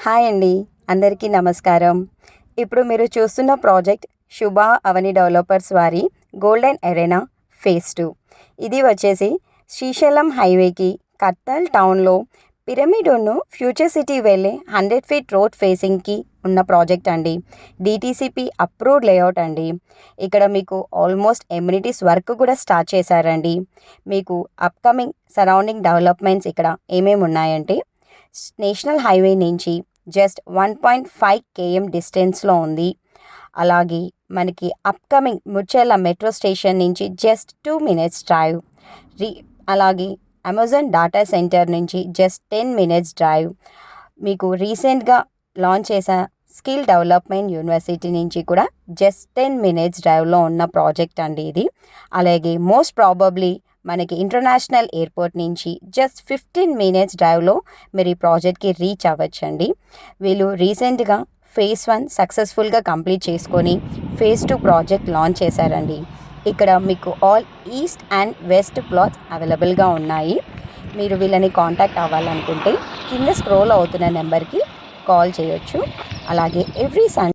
Hi అండి, అందరికీ నమస్కారం. ఇప్పుడు మీరు చూస్తున్న ప్రాజెక్ట్ శుభ అవని డెవలపర్స్ వారి గోల్డెన్ ఎరేనా ఫేజ్ 2. ఇది వచ్చేసి శ్రీశైలం హైవేకి కత్తల్ టౌన్లో పిరమిడ్ను ఫ్యూచర్ సిటీ వెళ్ళే 100 ఫీట్ రోడ్ ఫేసింగ్కి ఉన్న ప్రాజెక్ట్ అండి. డిటీసీపీ అప్రూవ్డ్ లేఅవుట్ అండి. ఇక్కడ మీకు ఆల్మోస్ట్ ఎమ్యూనిటీస్ వర్క్ కూడా స్టార్ట్ చేశారండి. మీకు అప్కమింగ్ సరౌండింగ్ డెవలప్మెంట్స్ ఇక్కడ ఏమేమి ఉన్నాయంటే, నేషనల్ హైవే నుంచి జస్ట్ 1.5 km డిస్టెన్స్లో ఉంది. అలాగే మనకి అప్కమింగ్ ముచ్చెర్ల మెట్రో స్టేషన్ నుంచి జస్ట్ 2 minutes డ్రైవ్. అలాగే అమెజాన్ డాటా సెంటర్ నుంచి జస్ట్ 10 minutes డ్రైవ్. మీకు రీసెంట్గా లాంచ్ చేసిన స్కిల్ డెవలప్మెంట్ యూనివర్సిటీ నుంచి కూడా జస్ట్ 10 minutes డ్రైవ్లో ఉన్న ప్రాజెక్ట్ అండి ఇది. అలాగే మోస్ట్ ప్రాబబ్లీ మనకి ఇంటర్నేషనల్ ఎయిర్పోర్ట్ నుంచి జస్ట్ 15 minutes డ్రైవ్లో మీరు ఈ ప్రాజెక్ట్కి రీచ్ అవ్వచ్చండి. వీళ్ళు రీసెంట్గా ఫేజ్ 1 సక్సెస్ఫుల్గా కంప్లీట్ చేసుకొని ఫేజ్ 2 ప్రాజెక్ట్ లాంచ్ చేశారండి. ఇక్కడ మీకు all east and west plots అవైలబుల్గా ఉన్నాయి. మీరు వీళ్ళని కాంటాక్ట్ అవ్వాలనుకుంటే కింద స్క్రోల్ అవుతున్న నెంబర్కి కాల్ చేయొచ్చు. అలాగే ఎవ్రీ